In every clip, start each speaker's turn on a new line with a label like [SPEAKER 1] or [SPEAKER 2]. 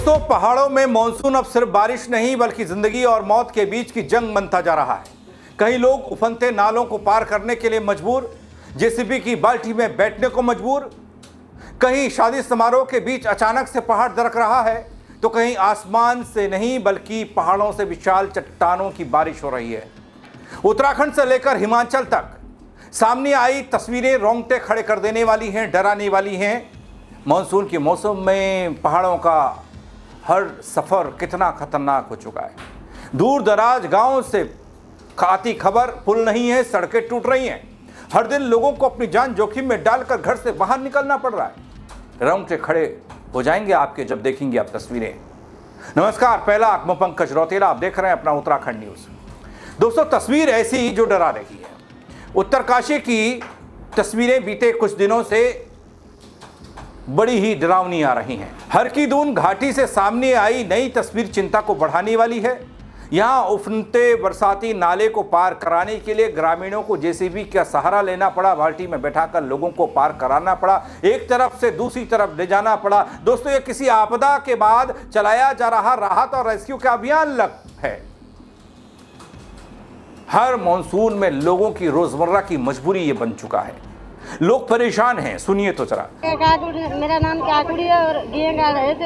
[SPEAKER 1] दोस्तों, पहाड़ों में मॉनसून अब सिर्फ बारिश नहीं बल्कि जिंदगी और मौत के बीच की जंग बनता जा रहा है। कई लोग उफनते नालों को पार करने के लिए मजबूर, जेसीबी की बाल्टी में बैठने को मजबूर। कहीं शादी समारोह के बीच अचानक से पहाड़ दरक रहा है, तो कहीं आसमान से नहीं बल्कि पहाड़ों से विशाल चट्टानों की बारिश हो रही है। उत्तराखंड से लेकर हिमाचल तक सामने आई तस्वीरें रोंगटे खड़े कर देने वाली हैं, डराने वाली हैं। मॉनसून के मौसम में पहाड़ों का हर सफ़र कितना खतरनाक हो चुका है। दूर दराज गांव से आती खबर पुल नहीं है, सड़कें टूट रही हैं। हर दिन लोगों को अपनी जान जोखिम में डालकर घर से बाहर निकलना पड़ रहा है। रोंगटे खड़े हो जाएंगे आपके जब देखेंगे आप तस्वीरें। नमस्कार, पहला मैं पंकज रौतेला, आप देख रहे हैं अपना उत्तराखंड न्यूज़। दोस्तों, तस्वीर ऐसी जो डरा रही है। उत्तरकाशी की तस्वीरें बीते कुछ दिनों से बड़ी ही डरावनी आ रही हैं। हर की दून घाटी से सामने आई नई तस्वीर चिंता को बढ़ाने वाली है। यहां उफनते बरसाती नाले को पार कराने के लिए ग्रामीणों को जेसीबी का सहारा लेना पड़ा, बाल्टी में बैठाकर लोगों को पार कराना पड़ा, एक तरफ से दूसरी तरफ ले जाना पड़ा। दोस्तों, ये किसी आपदा के बाद चलाया जा रहा राहत और रेस्क्यू का अभियान है। हर मॉनसून में लोगों की रोजमर्रा की मजबूरी ये बन चुका है। लोग परेशान हैं, सुनिए तो जरा।
[SPEAKER 2] मेरा नाम काकुड़ी है और गेंग आ रहे थे,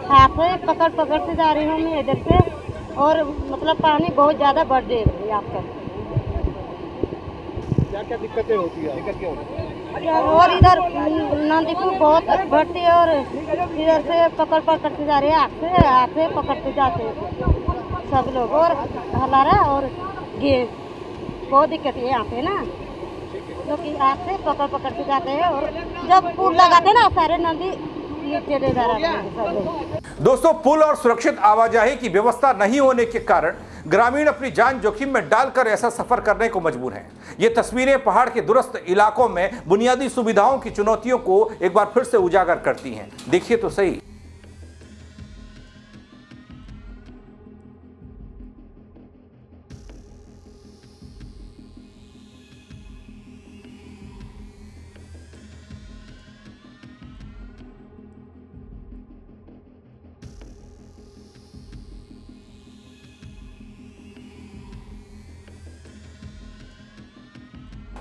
[SPEAKER 2] हाथ से पकड़ से जा रही हूँ मैं इधर से, और मतलब पानी बहुत ज्यादा बढ़ रही है। आपका
[SPEAKER 3] क्या दिक्कतें होती है? दिक्कत क्या होती है?
[SPEAKER 2] और इधर नदी को बहुत बढ़ती है और इधर से पकड़ से जा रही है, हाथ से पकड़ते जाते हैं सब लोग, और हलारा और गेंग बहुत दिक्कत है यहाँ पे ना, लोग हाथ से पकड़ के जाते हैं, और जब पुल लगाते हैं ना सारे नदी नीचे ले जा रहे हैं।
[SPEAKER 1] दोस्तों, पुल और सुरक्षित आवाजाही की व्यवस्था नहीं होने के कारण ग्रामीण अपनी जान जोखिम में डालकर ऐसा सफर करने को मजबूर हैं। ये तस्वीरें पहाड़ के दूरस्थ इलाकों में बुनियादी सुविधाओं की चुनौतियों को एक बार फिर से उजागर करती हैं। देखिए तो सही।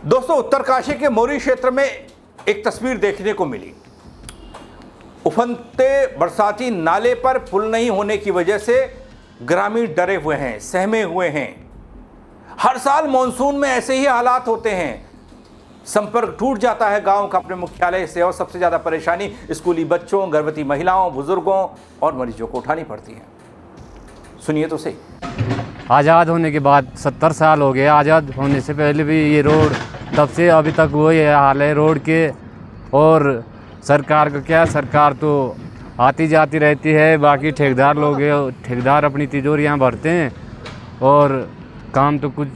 [SPEAKER 1] दोस्तों, उत्तरकाशी के मोरी क्षेत्र में एक तस्वीर देखने को मिली। उफनते बरसाती नाले पर पुल नहीं होने की वजह से ग्रामीण डरे हुए हैं, सहमे हुए हैं। हर साल मॉनसून में ऐसे ही हालात होते हैं। संपर्क टूट जाता है गांव का अपने मुख्यालय से, और सबसे ज़्यादा परेशानी स्कूली बच्चों, गर्भवती महिलाओं, बुजुर्गों और मरीजों को उठानी पड़ती है। सुनिए तो सही।
[SPEAKER 4] आज़ाद होने के बाद 70 साल हो गए। आज़ाद होने से पहले भी ये रोड, तब से अभी तक वही हाल है रोड के। और सरकार का क्या, सरकार तो आती जाती रहती है, बाकी ठेकेदार लोग हैं, ठेकेदार अपनी तिजोरियाँ भरते हैं और काम तो कुछ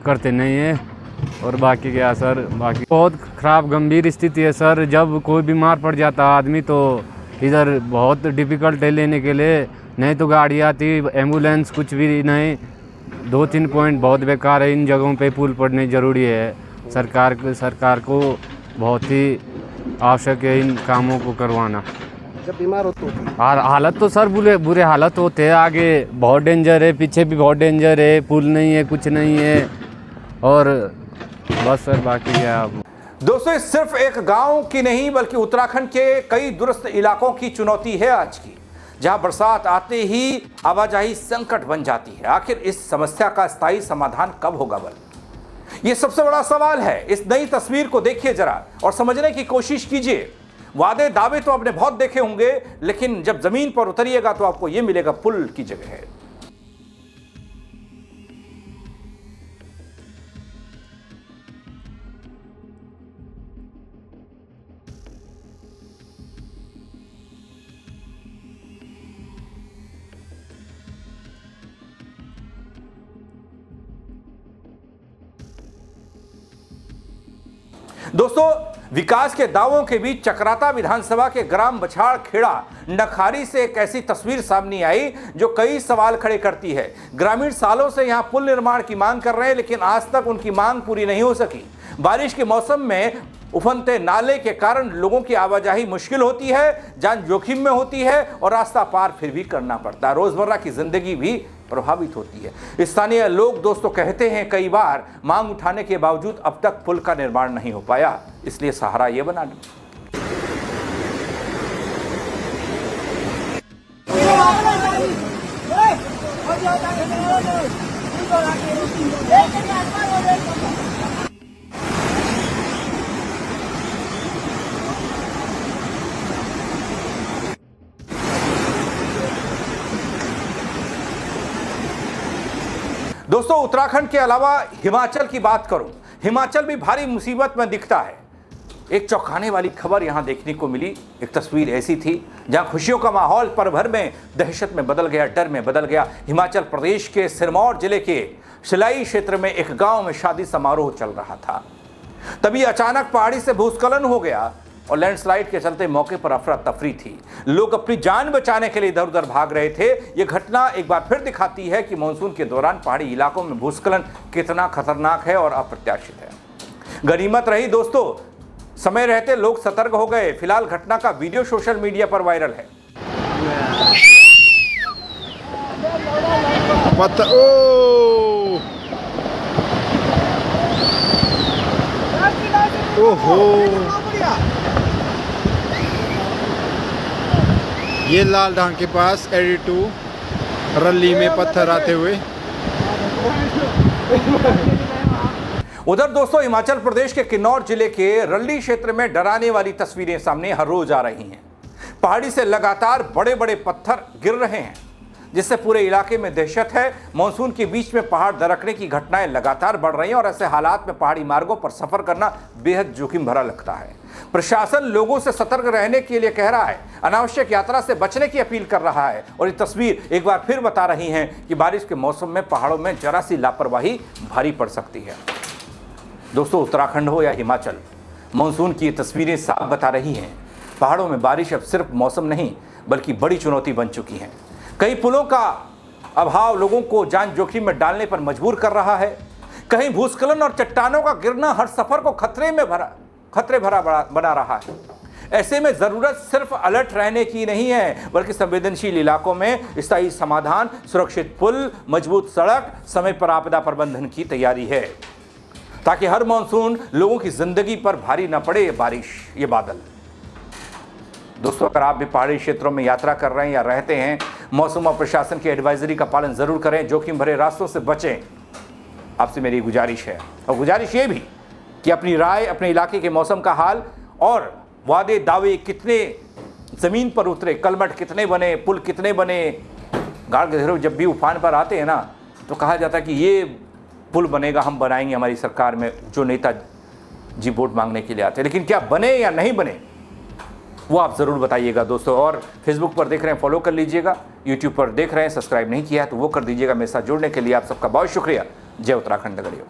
[SPEAKER 4] करते नहीं हैं। और बाकी क्या सर, बाकी बहुत ख़राब गंभीर स्थिति है सर। जब कोई बीमार पड़ जाता आदमी तो इधर बहुत डिफ़िकल्ट है लेने के लिए, नहीं तो गाड़ी आती, एम्बुलेंस कुछ भी नहीं। 2-3 पॉइंट बहुत बेकार है। इन जगहों पे पुल पड़ने ज़रूरी है। सरकार को बहुत ही आवश्यक है इन कामों को करवाना।
[SPEAKER 3] जब बीमार हो तो
[SPEAKER 4] हालत तो सर बुरे हालत होते हैं। आगे बहुत डेंजर है, पीछे भी बहुत डेंजर है, पुल नहीं है, कुछ नहीं है। और बस सर, बाकी क्या।
[SPEAKER 1] दोस्तों, सिर्फ एक गांव की नहीं बल्कि उत्तराखंड के कई दूरस्थ इलाकों की चुनौती है आज की, जहां बरसात आते ही आवाजाही संकट बन जाती है। आखिर इस समस्या का स्थायी समाधान कब होगा? ये सबसे बड़ा सवाल है। इस नई तस्वीर को देखिए जरा और समझने की कोशिश कीजिए। वादे दावे तो आपने बहुत देखे होंगे, लेकिन जब जमीन पर उतरिएगा तो आपको यह मिलेगा पुल की जगह है। दोस्तों, विकास के दावों के बीच चक्राता विधानसभा के ग्राम बछाड़ खेड़ा नखारी से एक ऐसी तस्वीर सामने आई जो कई सवाल खड़े करती है। ग्रामीण सालों से यहां पुल निर्माण की मांग कर रहे हैं, लेकिन आज तक उनकी मांग पूरी नहीं हो सकी। बारिश के मौसम में उफनते नाले के कारण लोगों की आवाजाही मुश्किल होती है, जान जोखिम में होती है और रास्ता पार फिर भी करना पड़ता है। रोजमर्रा की जिंदगी भी प्रभावित होती है। स्थानीय लोग दोस्तों कहते हैं कई बार मांग उठाने के बावजूद अब तक पुल का निर्माण नहीं हो पाया, इसलिए सहारा ये बना ली। दोस्तों उत्तराखंड के अलावा हिमाचल की बात करूं, हिमाचल भी भारी मुसीबत में दिखता है। एक चौंकाने वाली खबर यहां देखने को मिली। एक तस्वीर ऐसी थी जहां खुशियों का माहौल पल भर में दहशत में बदल गया, डर में बदल गया। हिमाचल प्रदेश के सिरमौर जिले के शिलाई क्षेत्र में एक गांव में शादी समारोह चल रहा था, तभी अचानक पहाड़ी से भूस्खलन हो गया और लैंडस्लाइड के चलते मौके पर अफरा तफरी थी। लोग अपनी जान बचाने के लिए इधर उधर भाग रहे थे। यह घटना एक बार फिर दिखाती है कि मानसून के दौरान पहाड़ी इलाकों में भूस्खलन कितना खतरनाक है और अप्रत्याशित है। गनीमत रही दोस्तों, समय रहते लोग सतर्क हो गए। फिलहाल घटना का वीडियो सोशल मीडिया पर वायरल है।
[SPEAKER 5] ओहो, ये लाल ढांग के पास एडी 2 रल्ली में पत्थर आते हुए।
[SPEAKER 1] उधर दोस्तों हिमाचल प्रदेश के किन्नौर जिले के रल्ली क्षेत्र में डराने वाली तस्वीरें सामने हर रोज आ रही हैं। पहाड़ी से लगातार बड़े बड़े पत्थर गिर रहे हैं, जिससे पूरे इलाके में दहशत है। मानसून के बीच में पहाड़ दरकने की घटनाएं लगातार बढ़ रही हैं और ऐसे हालात में पहाड़ी मार्गों पर सफर करना बेहद जोखिम भरा लगता है। प्रशासन लोगों से सतर्क रहने के लिए कह रहा है, अनावश्यक यात्रा से बचने की अपील कर रहा है और ये तस्वीर एक बार फिर बता रही है कि बारिश के मौसम में पहाड़ों में जरा सी लापरवाही भारी पड़ सकती है। दोस्तों उत्तराखंड हो या हिमाचल, मानसून की ये तस्वीरें साफ बता रही हैं, पहाड़ों में बारिश अब सिर्फ मौसम नहीं बल्कि बड़ी चुनौती बन चुकी है। कई पुलों का अभाव लोगों को जान जोखिम में डालने पर मजबूर कर रहा है। कहीं भूस्खलन और चट्टानों का गिरना हर सफर को खतरे भरा बना रहा है। ऐसे में जरूरत सिर्फ अलर्ट रहने की नहीं है बल्कि संवेदनशील इलाकों में स्थायी समाधान, सुरक्षित पुल, मजबूत सड़क, समय पर आपदा प्रबंधन की तैयारी है, ताकि हर मानसून लोगों की जिंदगी पर भारी न पड़े ये बारिश, ये बादल। दोस्तों अगर आप भी पहाड़ी क्षेत्रों में यात्रा कर रहे हैं या रहते हैं, मौसम और प्रशासन की एडवाइजरी का पालन जरूर करें, जोखिम भरे रास्तों से बचें। आपसे मेरी गुजारिश है, और गुजारिश ये भी कि अपनी राय, अपने इलाके के मौसम का हाल और वादे दावे कितने ज़मीन पर उतरे, कलमट कितने बने, पुल कितने बने। गाढ़ गधेरों जब भी उफान पर आते हैं ना, तो कहा जाता है कि ये पुल बनेगा, हम बनाएंगे हमारी सरकार में, जो नेता जी वोट मांगने के लिए आते हैं। लेकिन क्या बने या नहीं बने वो आप ज़रूर बताइएगा दोस्तों। और फेसबुक पर देख रहे हैं फॉलो कर लीजिएगा, यूट्यूब पर देख रहे हैं सब्सक्राइब नहीं किया है तो वो कर दीजिएगा। मेरे साथ जुड़ने के लिए आप सबका बहुत शुक्रिया। जय उत्तराखंड नगरियों।